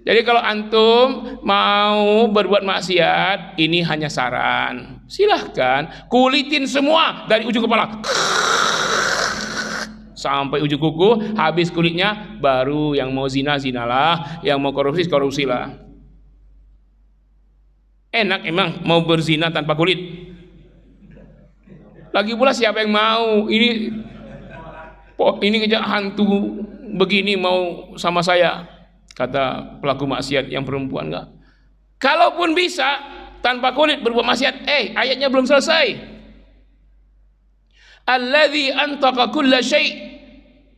Jadi kalau antum mau berbuat maksiat, ini hanya saran. Silahkan kulitin semua dari ujung kepala sampai ujung kuku, habis kulitnya, baru yang mau zina zinalah, yang mau korupsi korupsilah. Enak emang mau berzina tanpa kulit? Lagi pula siapa yang mau? Ini aja hantu begini mau sama saya, kata pelaku maksiat yang perempuan. Enggak. Kalaupun bisa tanpa kulit berbuat maksiat, ayatnya belum selesai. Alladzi antaqa kulla syai'.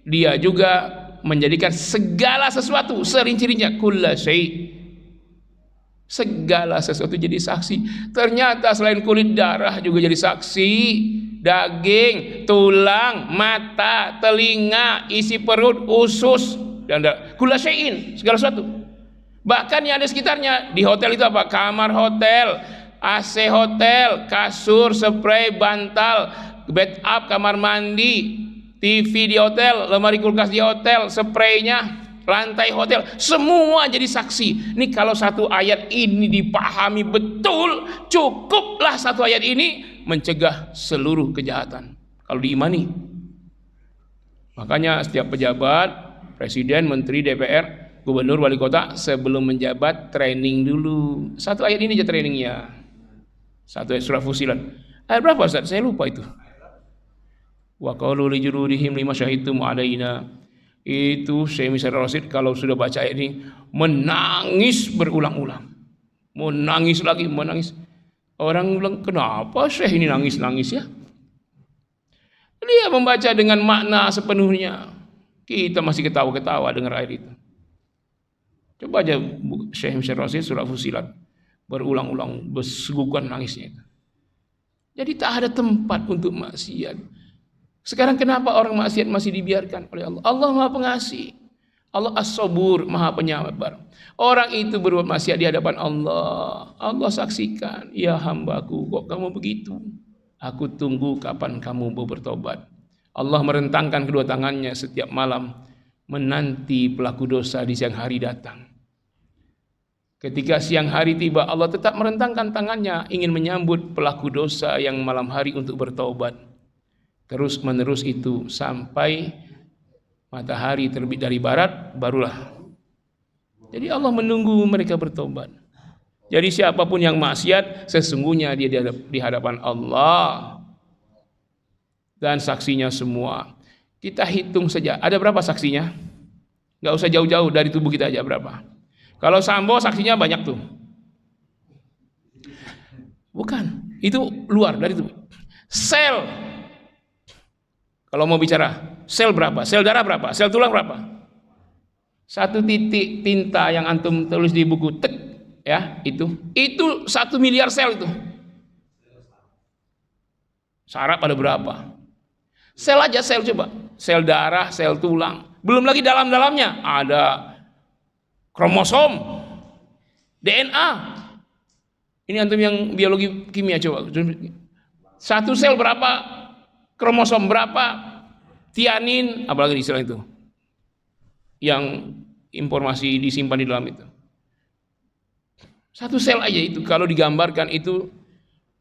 Dia juga menjadikan segala sesuatu serinci-rincinya, kulla syai'. Segala sesuatu jadi saksi. Ternyata selain kulit, darah juga jadi saksi. Daging, tulang, mata, telinga, isi perut, usus, dan kulla syai'in, segala sesuatu. Bahkan yang ada sekitarnya. Di hotel itu apa? Kamar hotel, AC hotel, kasur, spray, bantal, bed up, kamar mandi, TV di hotel, lemari kulkas di hotel, spraynya, lantai hotel, semua jadi saksi. Ini kalau satu ayat ini dipahami betul, cukuplah satu ayat ini mencegah seluruh kejahatan kalau diimani. Makanya setiap pejabat, presiden, menteri, DPR, gubernur, wali kota, sebelum menjabat training dulu. Satu ayat ini aja trainingnya. Satu ayat surah Fusilat. Ayat berapa Ustaz? Saya lupa itu. Wa qalu li juludihim lima syahidtum alaina. Itu Syekh Misar Rasid kalau sudah baca ayat ini menangis berulang-ulang. Menangis lagi, menangis. Orang bilang, kenapa Syekh ini nangis-nangis ya? Dia membaca dengan makna sepenuhnya. Kita masih ketawa-ketawa dengar ayat itu. Coba aja Syekh Misar Rasid surah Fusilat, berulang-ulang bersegukan nangisnya itu. Jadi tak ada tempat untuk maksiat. Sekarang kenapa orang maksiat masih dibiarkan oleh Allah? Allah Maha Pengasih. Allah As-Sabur, Maha Penyabar. Orang itu berbuat maksiat di hadapan Allah. Allah saksikan, ya hambaku, kok kamu begitu? Aku tunggu kapan kamu mau bertobat. Allah merentangkan kedua tangannya setiap malam, menanti pelaku dosa di siang hari datang. Ketika siang hari tiba, Allah tetap merentangkan tangannya, ingin menyambut pelaku dosa yang malam hari untuk bertobat. Terus menerus itu sampai matahari terbit dari barat, barulah. Jadi Allah menunggu mereka bertobat. Jadi siapapun yang maksiat, sesungguhnya dia di hadapan Allah dan saksinya semua. Kita hitung saja, ada berapa saksinya? Gak usah jauh-jauh, dari tubuh kita aja berapa. Kalau Sambo saksinya banyak tuh. Bukan, itu luar dari tubuh. Sel, kalau mau bicara, sel berapa? Sel darah berapa? Sel tulang berapa? Satu titik tinta yang antum tulis di buku, tek, ya, itu 1 miliar sel itu. Saraf ada berapa? Sel aja, sel coba. Sel darah, sel tulang. Belum lagi dalam-dalamnya ada kromosom, DNA. Ini antum yang biologi kimia coba. Satu sel berapa? Kromosom berapa, tianin, apalagi istilah itu, yang informasi disimpan di dalam itu. Satu sel aja itu kalau digambarkan itu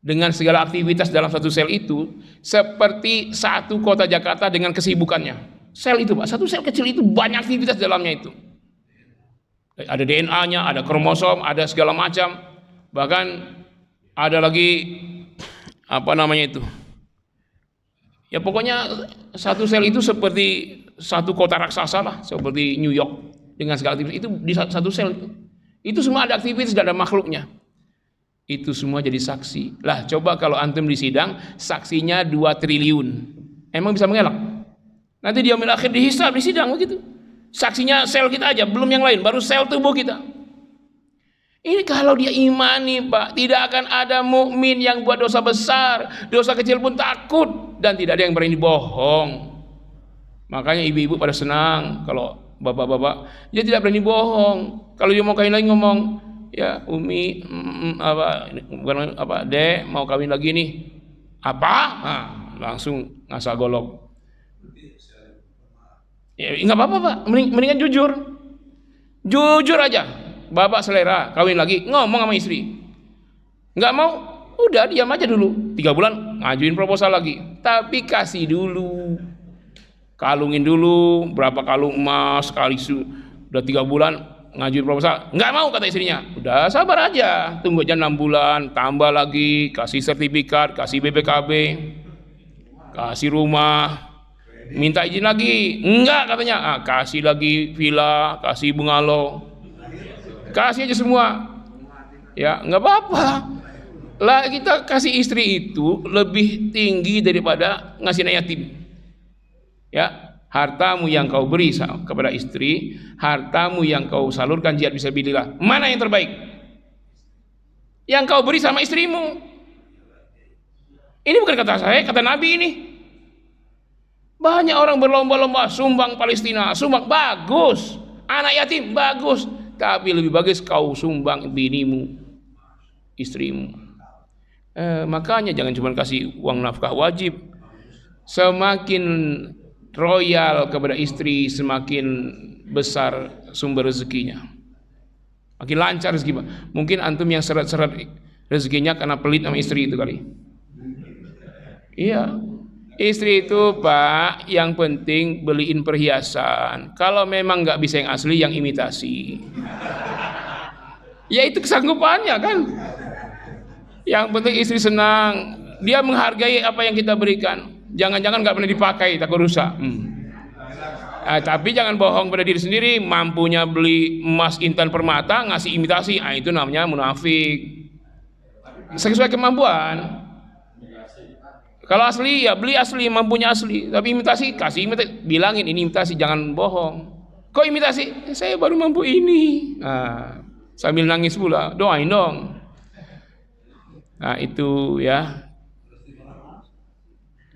dengan segala aktivitas dalam satu sel itu seperti satu kota Jakarta dengan kesibukannya. Sel itu Pak, satu sel kecil itu banyak aktivitas dalamnya itu. Ada DNA-nya, ada kromosom, ada segala macam. Bahkan ada lagi apa namanya itu? Ya pokoknya satu sel itu seperti satu kota raksasa lah, seperti New York dengan segala aktivitas itu di satu sel itu. Itu semua ada aktivitas, tidak ada makhluknya. Itu semua jadi saksi. Lah coba kalau antum di sidang, saksinya 2 triliun. Emang bisa mengelak? Nanti di yaumil akhir dihisab di sidang begitu. Saksinya sel kita aja, belum yang lain, baru sel tubuh kita. Ini kalau dia imani, Pak, tidak akan ada mukmin yang buat dosa besar, dosa kecil pun takut, dan tidak ada yang berani bohong. Makanya ibu-ibu pada senang kalau bapak-bapak dia tidak berani bohong. Kalau dia mau kawin lagi ngomong, ya Umi, Dek mau kawin lagi nih. Apa? Nah, langsung ngasah golok. Ya nggak apa-apa, Pak, mendingan jujur aja. Bapak selera kawin lagi, ngomong sama istri. Nggak mau, udah diam aja dulu. 3 bulan ngajuin proposal lagi. Tapi kasih dulu, kalungin dulu, berapa kalung emas kali udah 3 bulan ngajuin proposal. Nggak mau kata istrinya. Udah sabar aja, tunggu aja 6 bulan, tambah lagi, kasih sertifikat, kasih BPKB, kasih rumah, minta izin lagi. Enggak katanya, kasih lagi villa, kasih bungalow. Kasih aja semua, ya nggak apa-apa lah. Kita kasih istri itu lebih tinggi daripada ngasih anak yatim. Ya, hartamu yang kau beri kepada istri, hartamu yang kau salurkan jihad fisabilillah, mana yang terbaik? Yang kau beri sama istrimu. Ini bukan kata saya, kata Nabi ini. Banyak orang berlomba-lomba sumbang Palestina, sumbang bagus, anak yatim bagus. Tapi lebih bagus kau sumbang binimu, istrimu. Makanya jangan cuma kasih uang nafkah wajib. Semakin royal kepada istri, semakin besar sumber rezekinya. Makin lancar rezeki. Mungkin antum yang seret-seret rezekinya karena pelit sama istri itu kali. Iya. Istri itu, Pak, yang penting beliin perhiasan. Kalau memang nggak bisa yang asli, yang imitasi. Ya itu kesanggupannya kan. Yang penting istri senang, dia menghargai apa yang kita berikan. Jangan-jangan nggak pernah dipakai, takut rusak. Tapi jangan bohong pada diri sendiri. Mampunya beli emas intan permata, ngasih imitasi, itu namanya munafik. Sesuai kemampuan. Kalau asli ya beli asli, mampunya asli. Tapi imitasi, kasih imitasi, bilangin ini imitasi, jangan bohong. Kok imitasi? Saya baru mampu ini. Sambil nangis pula, doain dong. Nah itu ya.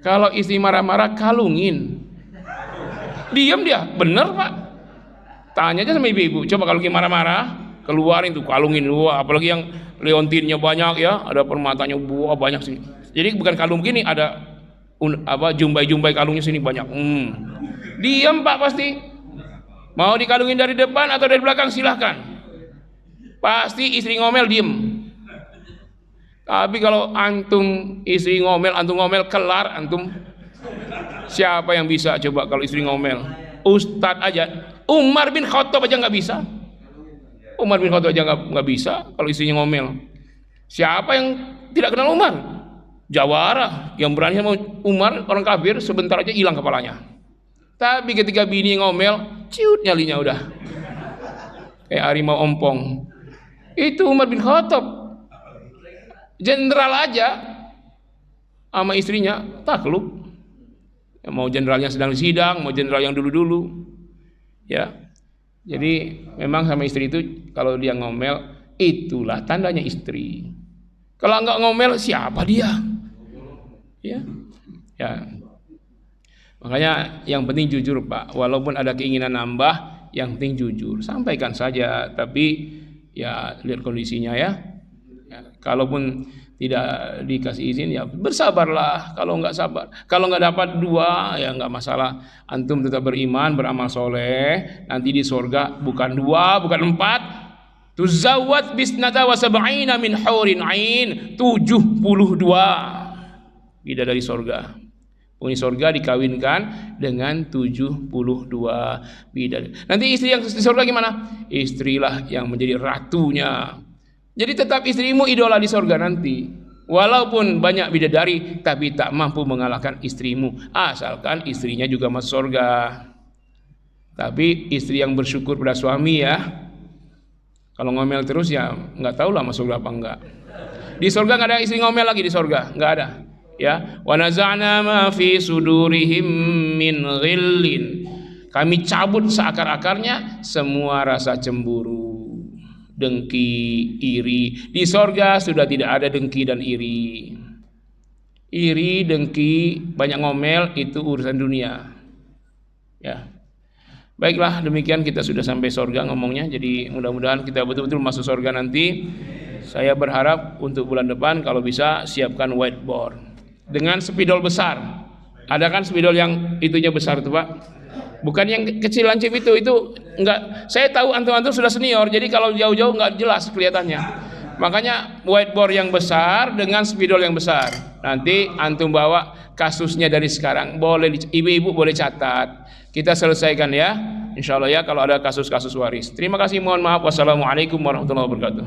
Kalau istri marah-marah, kalungin. Diam dia, bener Pak. Tanya aja sama ibu-ibu. Coba kalau lagi marah-marah, keluarin tuh kalungin. Wah, apalagi yang leontinnya banyak ya, ada permatanya banyak sih. Jadi bukan kalung gini, ada jumbai kalungnya sini banyak. Diam Pak pasti. Mau dikalungin dari depan atau dari belakang silahkan. Pasti istri ngomel diem. Tapi kalau antum istri ngomel, antum ngomel kelar antum. Siapa yang bisa coba kalau istri ngomel? Ustadz aja, Umar bin Khattab aja nggak bisa. Umar bin Khattab aja nggak bisa kalau istrinya ngomel. Siapa yang tidak kenal Umar? Jawara yang berani sama Umar, orang kafir, sebentar aja hilang kepalanya. Tapi ketika bini ngomel, ciut nyalinya udah kayak harimau ompong. Itu Umar bin Khattab, jenderal aja sama istrinya takluk. Mau jenderalnya sedang di sidang, mau jenderal yang dulu-dulu, ya. Jadi memang sama istri itu kalau dia ngomel, itulah tandanya istri. Kalau enggak ngomel, siapa dia? Ya. Makanya yang penting jujur Pak. Walaupun ada keinginan nambah, yang penting jujur. Sampaikan saja, tapi ya lihat kondisinya ya. Kalaupun tidak dikasih izin ya bersabarlah. Kalau nggak sabar, kalau nggak dapat 2 ya nggak masalah. Antum tetap beriman, beramal soleh. Nanti di surga bukan 2, bukan 4. Tuzawwad bisnata wa sab'ina min hurin ain, 72 bidadari sorga. Penghuni sorga dikawinkan dengan 72 bidadari. Nanti istri yang di sorga gimana? Istrilah yang menjadi ratunya. Jadi tetap istrimu idola di sorga nanti. Walaupun banyak bidadari, tapi tak mampu mengalahkan istrimu, asalkan istrinya juga masuk surga. Tapi istri yang bersyukur pada suami ya. Kalau ngomel terus ya nggak tahu lah masuk surga apa enggak. Di surga nggak ada istri ngomel lagi di surga, nggak ada. Ya, wa naza'na ma fi sudurihim min ghillin. Kami cabut seakar-akarnya semua rasa cemburu, dengki, iri. Di surga sudah tidak ada dengki dan iri. Iri, dengki, banyak ngomel itu urusan dunia. Ya. Baiklah, demikian kita sudah sampai surga ngomongnya. Jadi mudah-mudahan kita betul-betul masuk surga nanti. Saya berharap untuk bulan depan kalau bisa siapkan whiteboard dengan spidol besar. Ada kan spidol yang itunya besar tuh Pak? Bukan yang kecil lancip itu enggak. Saya tahu antum-antum sudah senior, jadi kalau jauh-jauh enggak jelas kelihatannya. Makanya whiteboard yang besar dengan spidol yang besar. Nanti antum bawa kasusnya dari sekarang. Boleh ibu-ibu boleh catat. Kita selesaikan ya, insya Allah ya kalau ada kasus-kasus waris. Terima kasih, mohon maaf. Wassalamualaikum warahmatullahi wabarakatuh.